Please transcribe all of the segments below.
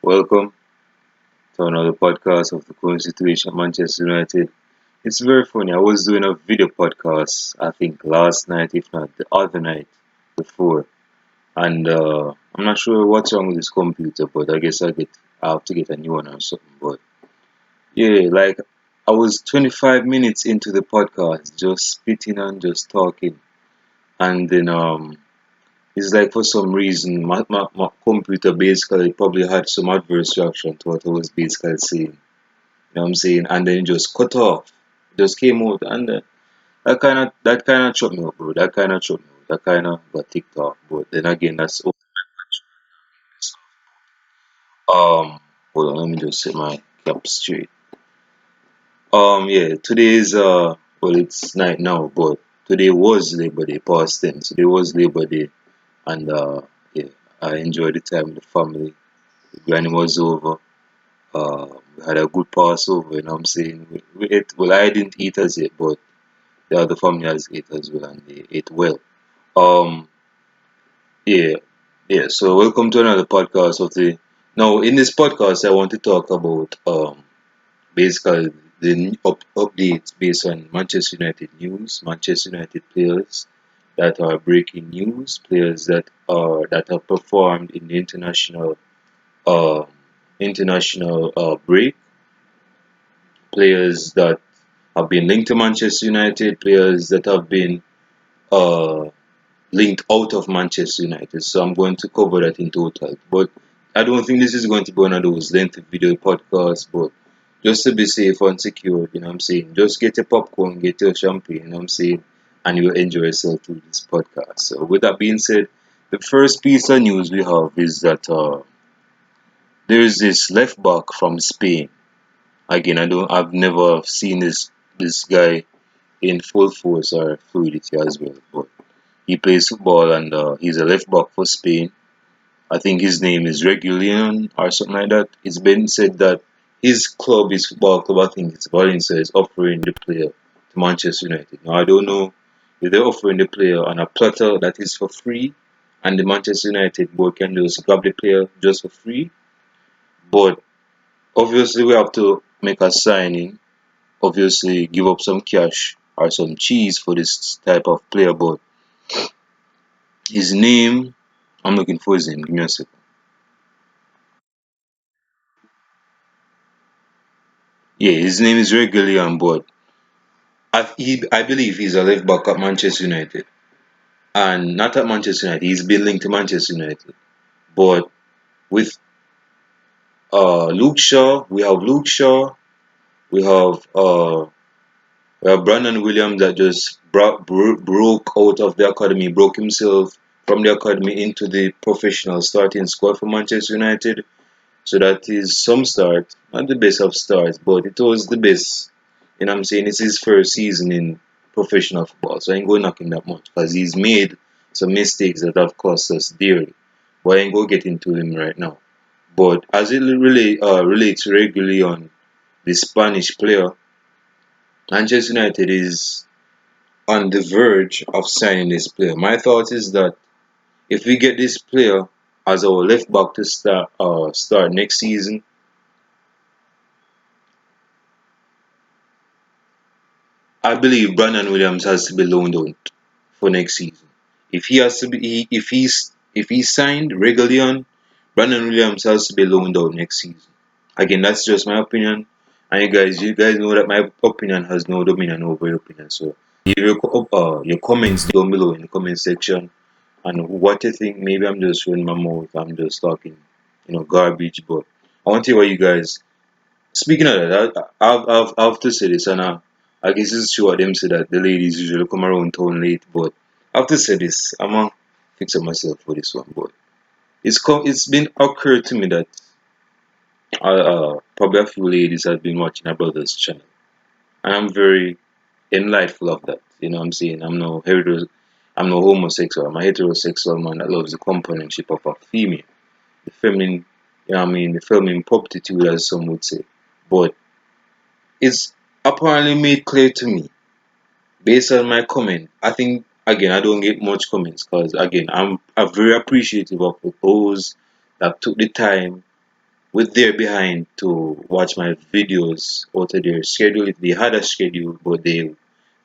Welcome to another podcast of the current situation at Manchester United. It's very funny. I was doing a video podcast, I think last night, if not the other night before, and I'm not sure what's wrong with this computer, but I guess I have to get a new one or something. But yeah, like I was 25 minutes into the podcast, just spitting and just talking, and then it's like for some reason my computer basically probably had some adverse reaction to what I was basically saying. You know what I'm saying? And then it just cut off. It just came out and that kinda chopped me up, bro. That kinda chopped me up. That kinda got ticked off. But then again that's um hold on, let me just set my cap straight. Yeah, today is well it's night now, but today was Labor Day, past tense. Today was Labor Day and yeah, I enjoyed the time with the family. The granny was over. We had a good Passover, you know what I'm saying? We ate, well, I didn't eat as yet, but the other family has ate as well, and they ate well. Um, yeah, yeah. So welcome to another podcast of the. Now, in this podcast, I want to talk about basically the updates based on Manchester United news, Manchester United players that are breaking news, players that have performed in the uh international break, players that have been linked to Manchester United, players that have been uh, linked out of Manchester United. So I'm going to cover that in total. But I don't think this is going to be one of those lengthy video podcasts, but just to be safe and secure, you know what I'm saying? Just get your popcorn, get your champagne, you know what I'm saying? And you'll enjoy yourself through this podcast. So with that being said, the first piece of news we have is that there is this left back from Spain. Again, I've never seen this guy in full force or fluidity as well. But he plays football and he's a left back for Spain. I think his name is Regulion or something like that. It's been said that his football club, I think it's Valencia, is offering the player to Manchester United. Now I don't know if they're offering the player on a platter that is for free, and the Manchester United board can just grab the player just for free. But obviously we have to make a signing, obviously give up some cash or some cheese for this type of player. But his name, I'm looking for his name. Give me a second. Yeah, his name is Regulian, but I believe he's a left back at Manchester United, and not at Manchester United. He's been linked to Manchester United, but with Luke Shaw, we have Brandon Williams that just broke out of the academy, broke himself from the academy into the professional starting squad for Manchester United. So that is some start, not the best of starts, but it was the best. You know what I'm saying? It's his first season in professional football, so I ain't going to knock him that much because he's made some mistakes that have cost us dearly. But I ain't going to get into him right now. But as it relates regularly on the Spanish player, Manchester United is on the verge of signing this player. My thought is that if we get this player as our left back to start next season, I believe Brandon Williams has to be loaned out for next season. If he has to be, if he's signed regularly on, Brandon Williams has to be loaned out next season. Again, that's just my opinion, and you guys know that my opinion has no dominion over your opinion. So leave your comments down below in the comment section, and what you think. Maybe I'm just running my mouth. I'm just talking, garbage. But I want to hear what you guys. Speaking of that, I have to say this, and I guess it's true what them say that the ladies usually come around town late, but I have to say this, I'm gonna fix up myself for this one, but it's been occurred to me that probably a few ladies have been watching our brother's channel, and I'm very enlightful of that. You know what I'm saying? I'm no homosexual. I'm a heterosexual man that loves the companionship of a female, the feminine, you know what I mean, the feminine promptitude, as some would say. But it's apparently made clear to me based on my comment. I think again I don't get much comments because again I'm very appreciative of those that took the time with their behind to watch my videos out of their schedule. If they had a schedule, but they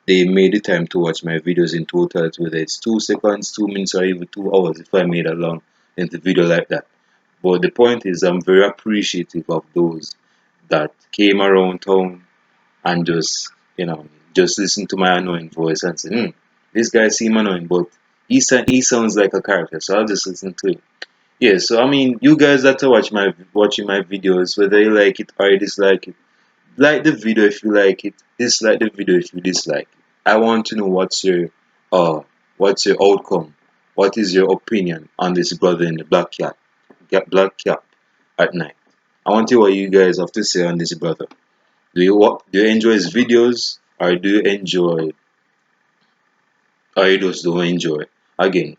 made the time to watch my videos in total, whether it's 2 seconds, 2 minutes, or even 2 hours if I made a long lengthy video like that. But the point is, I'm very appreciative of those that came around town and just listen to my annoying voice and say, this guy seem annoying, but he sounds like a character, so I'll just listen to him. Yeah, so I mean, you guys that are watching my videos, whether you like it or you dislike it, like the video if you like it, dislike the video if you dislike it. I want to know uh what's your outcome, what is your opinion on this brother in the black cap at night. I want to hear what you guys have to say on this brother. Do you enjoy his videos, or do you enjoy, or you just don't enjoy? Again,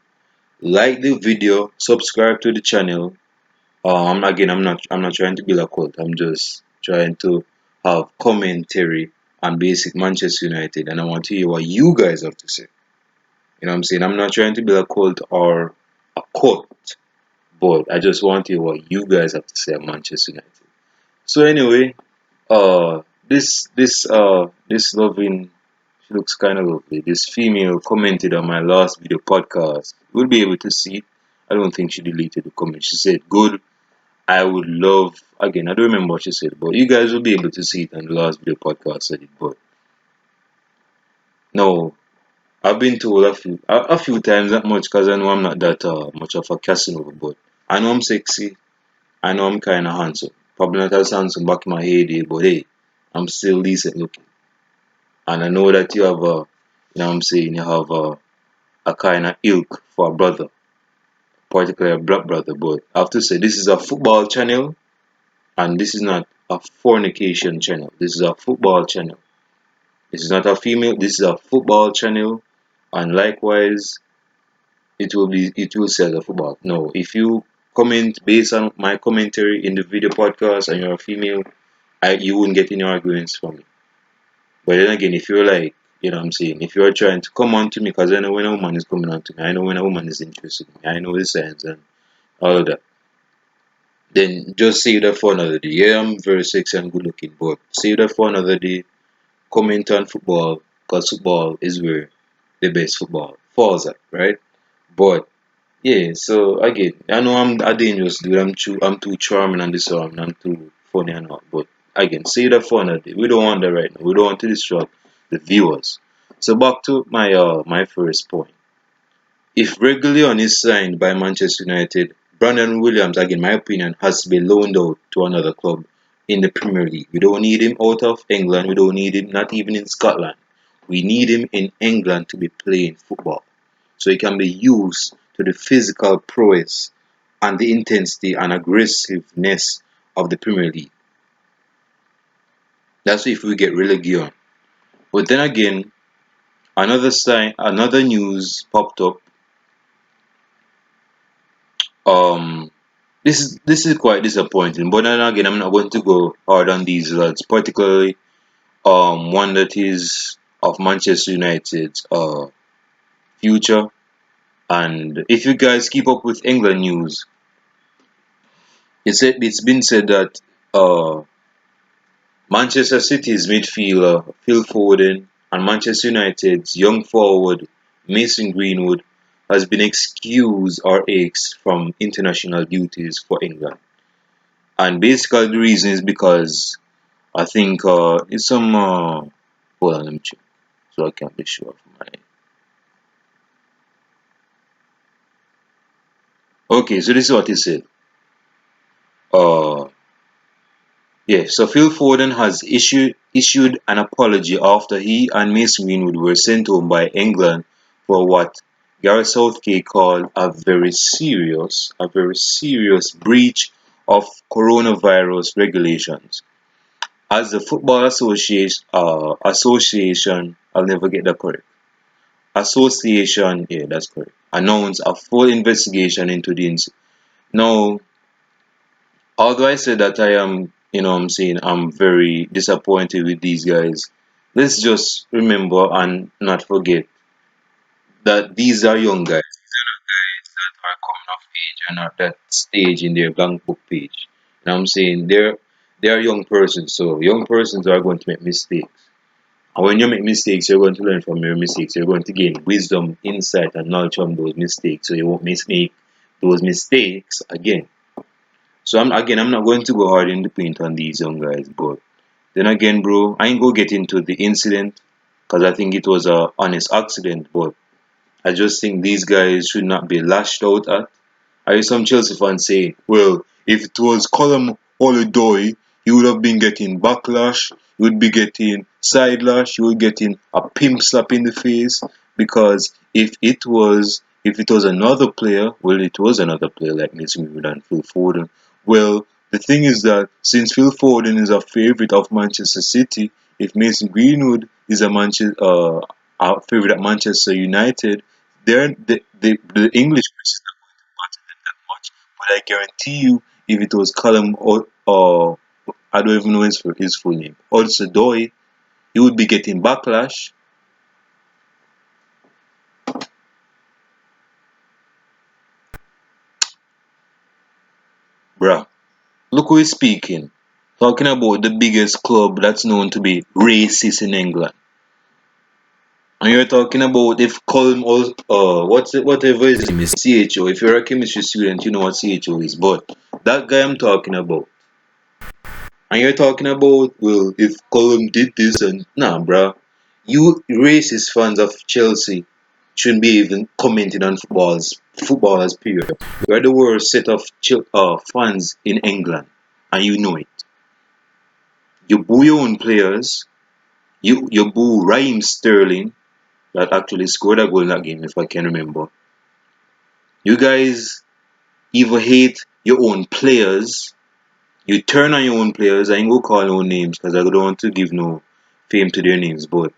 like the video, subscribe to the channel. I'm not trying to build a cult. I'm just trying to have commentary on basic Manchester United, and I want to hear what you guys have to say. You know what I'm saying? I'm not trying to build a cult or a cult, but I just want to hear what you guys have to say on Manchester United. So anyway, this loving, she looks kind of lovely. This female commented on my last video podcast. You'll be able to see it. I don't think she deleted the comment. She said, "Good. I would love." Again, I don't remember what she said, but you guys will be able to see it on the last video podcast I did. But no, I've been told a few times, not much, because I know I'm not that much of a Casanova, but I know I'm sexy. I know I'm kind of handsome. Probably not as handsome back in my heyday, but hey, I'm still decent looking. And I know that you have what I'm saying, you have a kind of ilk for a brother, particularly a black brother. But I have to say, this is a football channel, and this is not a fornication channel. This is a football channel. This is not a female. This is a football channel, and likewise, it will say as a football. No, if you comment based on my commentary in the video podcast and you're a female, you won't get any arguments from me. But then again, if you're like, what I'm saying, if you're trying to come on to me, because I know when a woman is coming on to me, I know when a woman is interested in me, I know the signs and all of that. Then just save that for another day. Yeah, I'm very sexy and good looking, but save that for another day. Comment on football, because football is where the best football falls at, right? But yeah, so again, I know I'm a dangerous dude. I'm too charming and disarming. I'm too funny and all. But again, save that for another day. We don't want that right now. We don't want to distract the viewers. So back to my first point. If Reguilon is signed by Manchester United, Brandon Williams, again, my opinion, has to be loaned out to another club in the Premier League. We don't need him out of England. We don't need him, not even in Scotland. We need him in England to be playing football. So he can be used to the physical prowess and the intensity and aggressiveness of the Premier League. That's if we get relegated. But then again, another news popped up. Um, this is quite disappointing. But then again, I'm not going to go hard on these lads, particularly one that is of Manchester United's future. And if you guys keep up with England news, it's been said that uh, Manchester City's midfielder Phil Foden and Manchester United's young forward Mason Greenwood has been excused or axed from international duties for England. And basically the reason is because I think it's some hold on, let me check so I can be sure of my. Okay, so this is what he said. Uh yeah, so Phil Foden has issued an apology after he and Mason Greenwood were sent home by England for what Gareth Southgate called a very serious breach of coronavirus regulations. As the Football Association, I'll never get that correct. Association, yeah, that's correct. Announced a full investigation into the incident. Now, although I said that I am, what I'm saying, I'm very disappointed with these guys. Let's just remember and not forget that these are young guys. These are not guys that are coming of age and at that stage in their blank book page. And I'm saying they're young persons, so young persons are going to make mistakes. And when you make mistakes, you're going to learn from your mistakes. You're going to gain wisdom, insight, and knowledge from those mistakes, so you won't make those mistakes again. So I'm not going to go hard in the paint on these young guys, but then again, bro, I ain't gonna get into the incident because I think it was a honest accident, but I just think these guys should not be lashed out at. I hear some Chelsea fans say, well, if it was Colum Holiday, he would have been getting backlash, he would be getting side lash, he would getting a pimp slap in the face. Because if it was another player, well, it was another player like Mason Greenwood and Phil Foden. Well, the thing is that since Phil Foden is a favourite of Manchester City, if Mason Greenwood is a favourite at Manchester United, the English much, but I guarantee you, if it was Callum or I don't even know his full name, also Doi, he would be getting backlash, bruh. Look who is speaking. Talking about the biggest club that's known to be racist in England. And you're talking about if Colm or whatever his name is CHO. If you're a chemistry student, you know what CHO is. But that guy I'm talking about, and you're talking about, well, if Colum did this and nah, bruh. You racist fans of Chelsea shouldn't be even commenting on footballers period. You're the worst set of fans in England, and you know it. You boo your own players. You boo Raheem Sterling that actually scored a goal in that game, if I can remember. You guys even hate your own players. You turn on your own players. I ain't gonna call no names because I don't want to give no fame to their names, but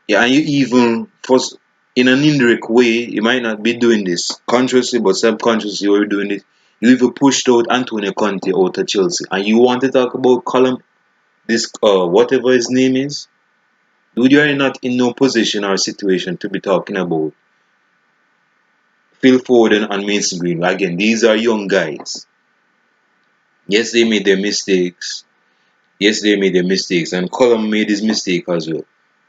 yeah, and you even first in an indirect way, you might not be doing this consciously, but subconsciously you're doing it. You even pushed out Antonio Conte out of Chelsea, and you want to talk about Column, this whatever his name is. Dude, you are not in no position or situation to be talking about Phil Foden and Mason Green. Again, these are young guys. Yes, they made their mistakes. Yes, they made their mistakes, and Column made his mistake as well.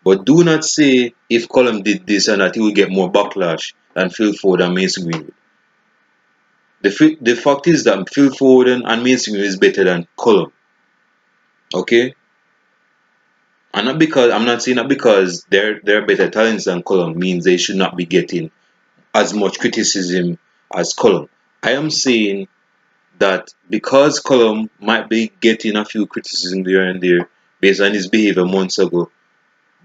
But do not say if Column did this and that he will get more backlash than Phil Foden and Mason Greenwood. The fact is that Phil Foden and Mason Greenwood is better than Column. Okay? And not because I'm not saying that because they're better talents than Column means they should not be getting as much criticism as Column. I am saying that because Column might be getting a few criticism there and there based on his behavior months ago,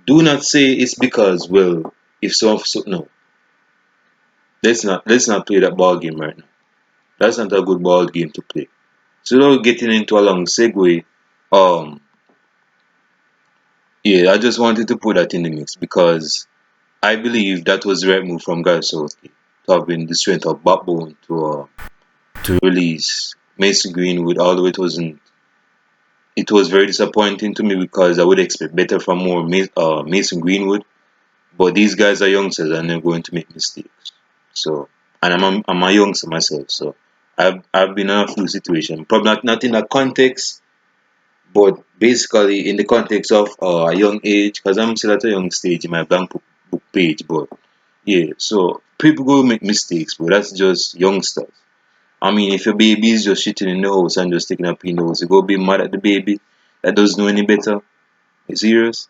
do not say it's because, well, if so no. Let's not play that ball game right now. That's not a good ball game to play. So now getting into a long segue, um yeah, I just wanted to put that in the mix because I believe that was the right move from Gareth Southgate to have been the strength of backbone to release Mason Greenwood, although it was very disappointing to me because I would expect better from more Mason Greenwood. But these guys are youngsters and they're going to make mistakes. So, and I'm a youngster myself, so I've been in a few situations. Probably not in that context, but basically in the context of a young age, because I'm still at a young stage in my blank book page. But yeah, so people go make mistakes, but that's just youngsters. I mean, if your baby is just shitting in the house and just taking a pee in the house, you go be mad at the baby that doesn't know any better. You serious?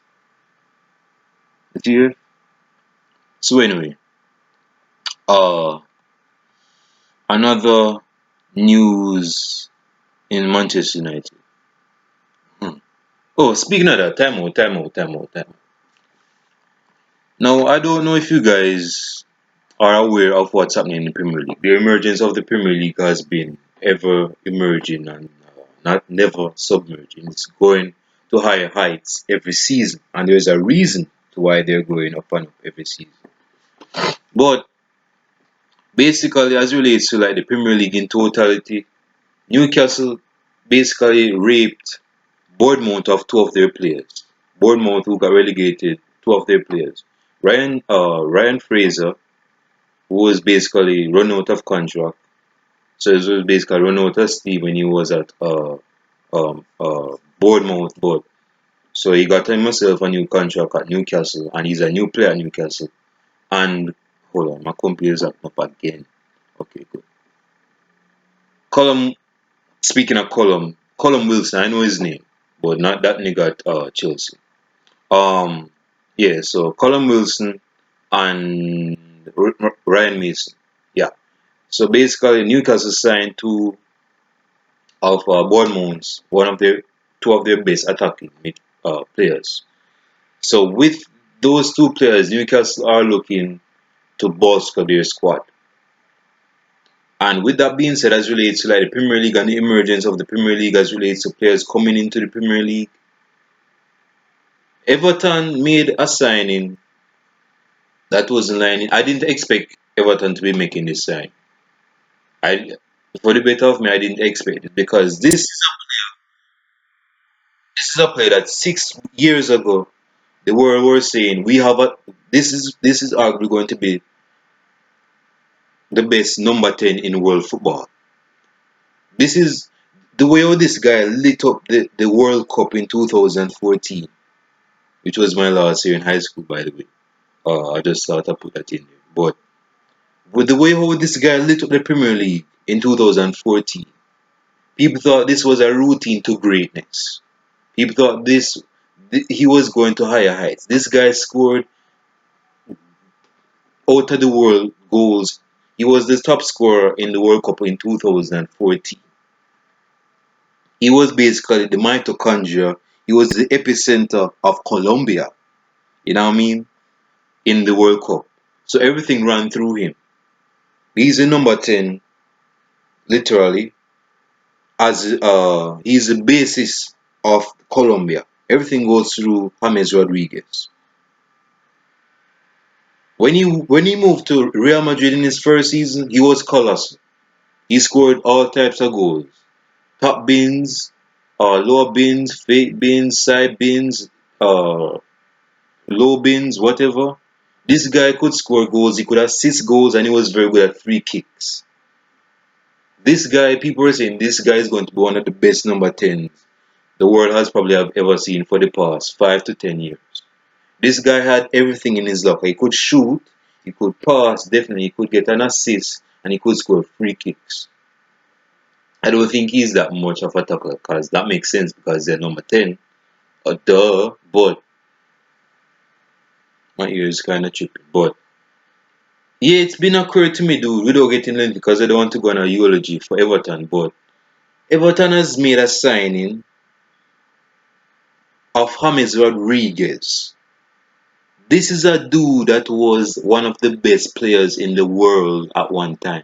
You serious? So anyway, uh, another news in Manchester United. Hmm. Oh, speaking of that, time out, time out, time out, time out. Now, I don't know if you guys are aware of what's happening in the Premier League. The emergence of the Premier League has been ever emerging and not never submerging. It's going to higher heights every season, and there's a reason to why they're going up and up every season. But basically, as relates to like the Premier League in totality, Newcastle basically raped Bournemouth of two of their players. Bournemouth who got relegated, two of their players. Ryan Fraser, who was basically run out of contract, So it was basically run out of steam when he was at Bournemouth. But so he got himself a new contract at Newcastle, and he's a new player at Newcastle. And hold on, my computer's acting up again. Okay, good. Column. Speaking of Column Wilson, I know his name, but not that nigga at Chelsea. Um, yeah. So Column Wilson and Ryan Mason. Yeah. So basically, Newcastle signed Bournemouth's one of their two of their best attacking players. So with those two players, Newcastle are looking to bolster their squad. And with that being said, as relates to like the Premier League and the emergence of the Premier League as relates to players coming into the Premier League, Everton made a signing that was in line. I didn't expect Everton to be making this sign. I, for the better of me, I didn't expect it because this is a player that 6 years ago the world was saying we have a this is arguably going to be the best number 10 in world football. This is the way how this guy lit up the World Cup in 2014, which was my last year in high school, by the way. I just thought I put that in there. But with the way how this guy lit up the Premier League in 2014, people thought this was a routine to greatness. People thought he was going to higher heights. This guy scored out of the world goals. He was the top scorer in the World Cup in 2014. He was basically the mitochondria. He was the epicenter of Colombia. You know what I mean? In the World Cup. So everything ran through him. He's the number 10, literally, as he's the basis of Colombia. Everything goes through James Rodriguez. When he moved to Real Madrid in his first season, he was colossal. He scored all types of goals. Top bins, lower bins, fake bins, side bins, uh, low bins, whatever. This guy could score goals, he could assist goals, and he was very good at free kicks. This guy, people are saying this guy is going to be one of the best number 10s the world has probably have ever seen for the past 5 to 10 years. This guy had everything in his locker. He could shoot, he could pass, definitely, he could get an assist, and he could score free kicks. I don't think he's that much of a tackler because that makes sense because they're number 10. Duh, but my ear is kind of tripping. But yeah, it's been occurred to me, dude, without getting lengthy because I don't want to go on a eulogy for Everton. But Everton has made a signing of James Rodriguez. This is a dude that was one of the best players in the world at one time.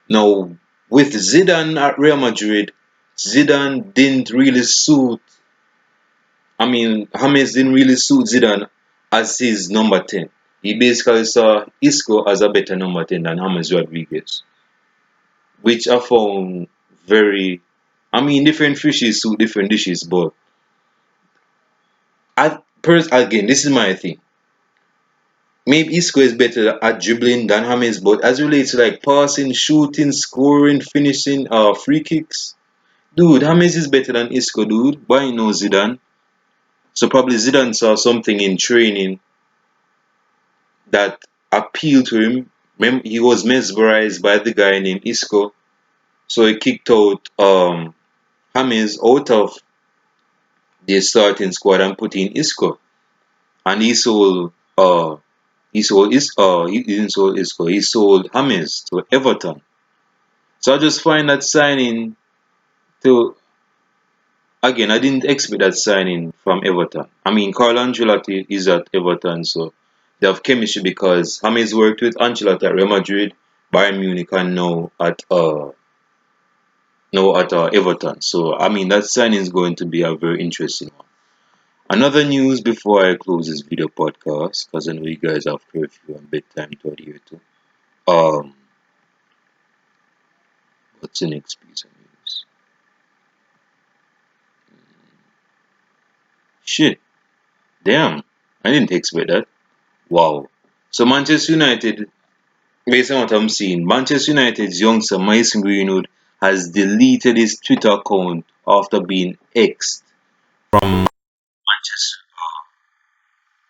Now, with Zidane at Real Madrid, Zidane didn't really suit. I mean, James didn't really suit Zidane as his number 10. He basically saw Isco as a better number 10 than James Rodriguez, which I found very. I mean, different fishes suit different dishes, but again, this is my thing. Maybe Isco is better at dribbling than James, but as relates to like passing, shooting, scoring, finishing, free kicks, dude, James is better than Isco, dude. Why no Zidane? So probably Zidane saw something in training that appealed to him. He was mesmerized by the guy named Isco, so he kicked out James out of the starting squad and put in Isco, and he didn't sold Isco, he sold James to Everton. So I just find that signing to again I didn't expect that signing from Everton. I mean Carlo Ancelotti is at Everton, so they have chemistry because James worked with Ancelotti at Real Madrid, Bayern Munich, and now at Everton. So I mean that signing is going to be a very interesting one. Another news before I close this video podcast, because I know you guys have curfew and bedtime to adhere to. Um, what's the next piece of news? Shit, damn, I didn't expect that. Wow. So Manchester United based on what I'm seeing, Manchester United's youngster Mason Greenwood has deleted his Twitter account after being exed from Manchester.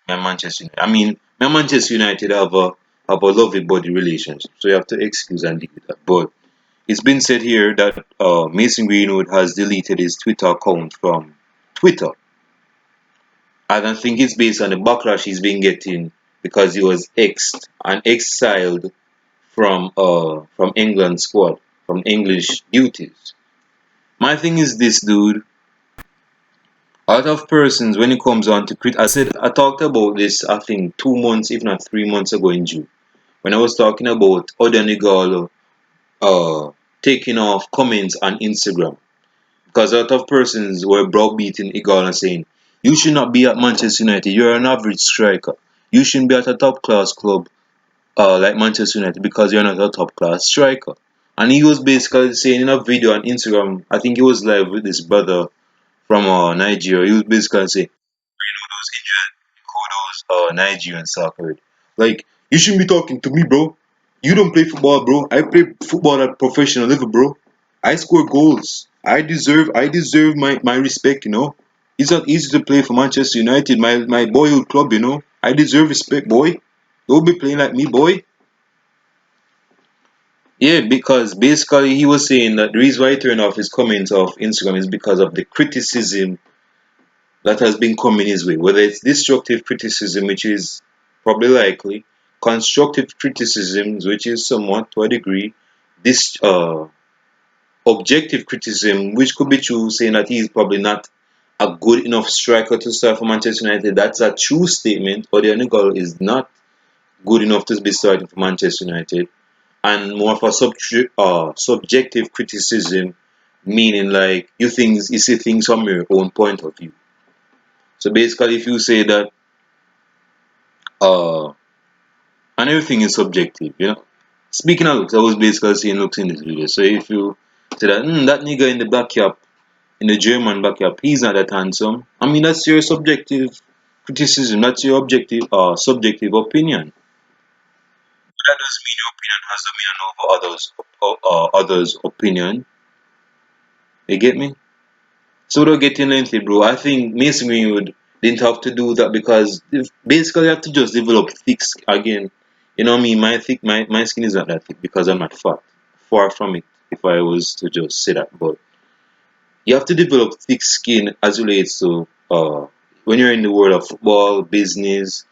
Manchester United. I mean, me and Manchester United have a lovely body relationship, so you have to excuse and deal with that. But it's been said here that Mason Greenwood has deleted his Twitter account from Twitter. I don't think it's based on the backlash he's been getting because he was exed and exiled from England squad, from English duties. My thing is this, dude. Out of persons, when it comes on to crit, I talked about this. I think 2 months, if not 3 months ago in June, when I was talking about Odenigalo taking off comments on Instagram because a lot of persons were browbeating Igalo and saying, "You should not be at Manchester United. You're an average striker. You shouldn't be at a top class club like Manchester United because you're not a top class striker." And he was basically saying in a video on Instagram, I think he was live with his brother from Nigeria. He was basically saying, those Indian, those Nigerian soccer. Like, you shouldn't be talking to me, bro. You don't play football, bro. I play football at professional level, bro. I score goals. I deserve my respect, you know. It's not easy to play for Manchester United, my boyhood club, you know. I deserve respect, boy. Don't be playing like me, boy. Yeah, because basically he was saying that the reason why he turned off his comments off Instagram is because of the criticism that has been coming his way, whether it's destructive criticism, which is probably likely, constructive criticisms, which is somewhat to a degree, this objective criticism, which could be true, saying that he's probably not a good enough striker to start for Manchester United. That's a true statement. Odionigal is not good enough to be starting for Manchester United, and more of a subjective criticism, meaning like you see things from your own point of view. So basically, if you say that uh and everything is subjective, you know. Speaking of looks, I was basically saying looks in this video. So if you say that that nigga in the back cap, in the German back cap, he's not that handsome. I mean that's your subjective criticism, that's your objective subjective opinion. But that doesn't mean your opinion has dominion over others' opinion. You get me? So without getting lengthy, bro, I think Mason Greenwood didn't have to do that because basically you have to just develop thick again. You know me, my skin is not that thick because I'm not fat. Far from it, if I was to just say that. But you have to develop thick skin as relates to when you're in the world of football, business,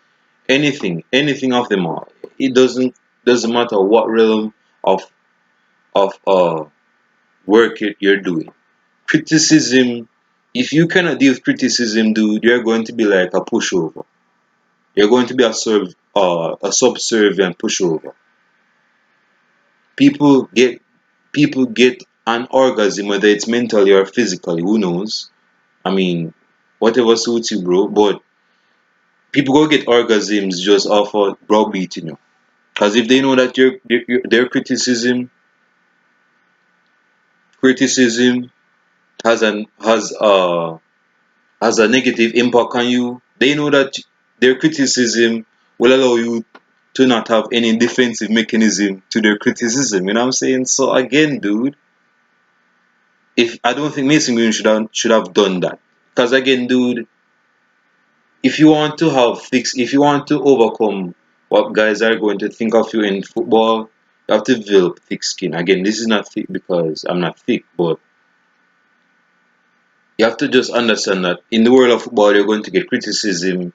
anything of them all. It doesn't matter what realm of of work you're doing. Criticism, if you cannot deal with criticism, dude, you're going to be like a pushover. You're going to be a subservient pushover. People get people get an orgasm, whether it's mentally or physically. Who knows? I mean, whatever suits you, bro. But people go get orgasms just off of browbeating you. Because if they know that their criticism has a negative impact on you, they know that their criticism will allow you to not have any defensive mechanism to their criticism. You know what I'm saying? So again, dude, if I don't think Mason Green should have done that. Because again, dude, if you want to overcome what guys are going to think of you in football, you have to develop thick skin. Again, this is not thick because I'm not thick, but you have to just understand that in the world of football, you're going to get criticism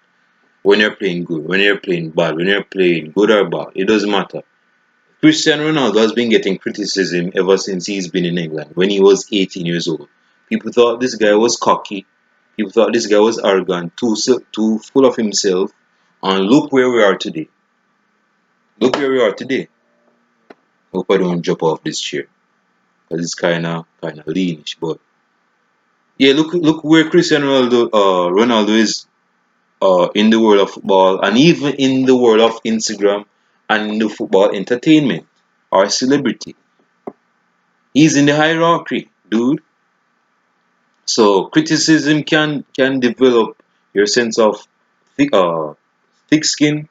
when you're playing good, when you're playing bad, when you're playing good or bad, it doesn't matter. Cristiano Ronaldo has been getting criticism ever since he's been in England when he was 18 years old. People thought this guy was cocky. People thought this guy was arrogant, too full of himself. And look where we are today. Look where we are today. Hope I don't jump off this chair because it's kind of leanish. But yeah, look where Ronaldo is in the world of football and even in the world of Instagram and in the football entertainment or celebrity. He's in the hierarchy, dude. So criticism can develop your sense of thick, thick skin,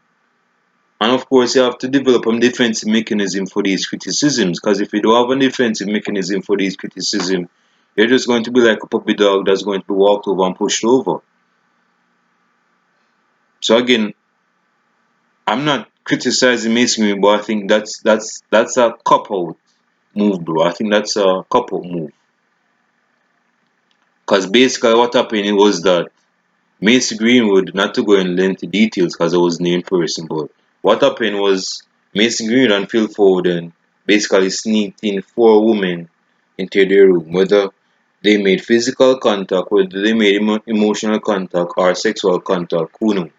And of course, you have to develop a defensive mechanism for these criticisms. Because if you don't have a defensive mechanism for these criticisms, you're just going to be like a puppy dog that's going to be walked over and pushed over. So again, I'm not criticizing Mason, but I think that's a cop out move, bro. I think that's a cop out move. Because basically, what happened was that Macy Greenwood, not to go in lengthy details because I wasn't in person, but what happened was Macy Greenwood and Phil Foden basically sneaked in four women into their room, whether they made physical contact, whether they made emotional contact or sexual contact, who knows?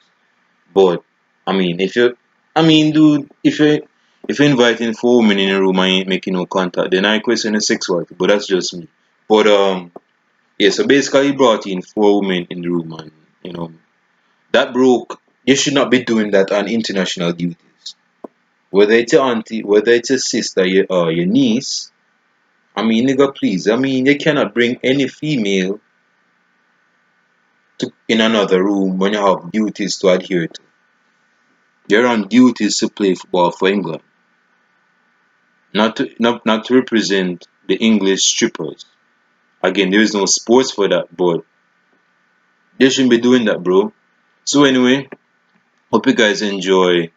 But I mean, dude, if you're inviting four women in a room and you ain't making no contact, then I question the sexuality. But that's just me. But yeah. So basically, he brought in four women in the room, and you know that broke. You should not be doing that on international duties. Whether it's your auntie, whether it's your sister, your niece. I mean, nigga, please. I mean, you cannot bring any female in another room when you have duties to adhere to. You're on duties to play football for England, not to represent the English strippers. Again, there is no sports for that, but they shouldn't be doing that, bro. So anyway, hope you guys enjoy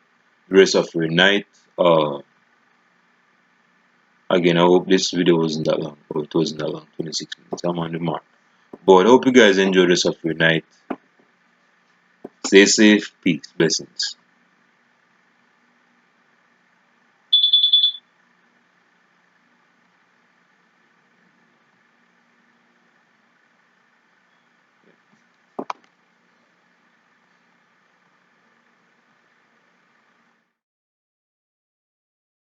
the rest of your night. Again, I hope this video wasn't that long, or it wasn't that long, 26 minutes. I'm on the mark. But I hope you guys enjoy the rest of your night. Stay safe, peace, blessings.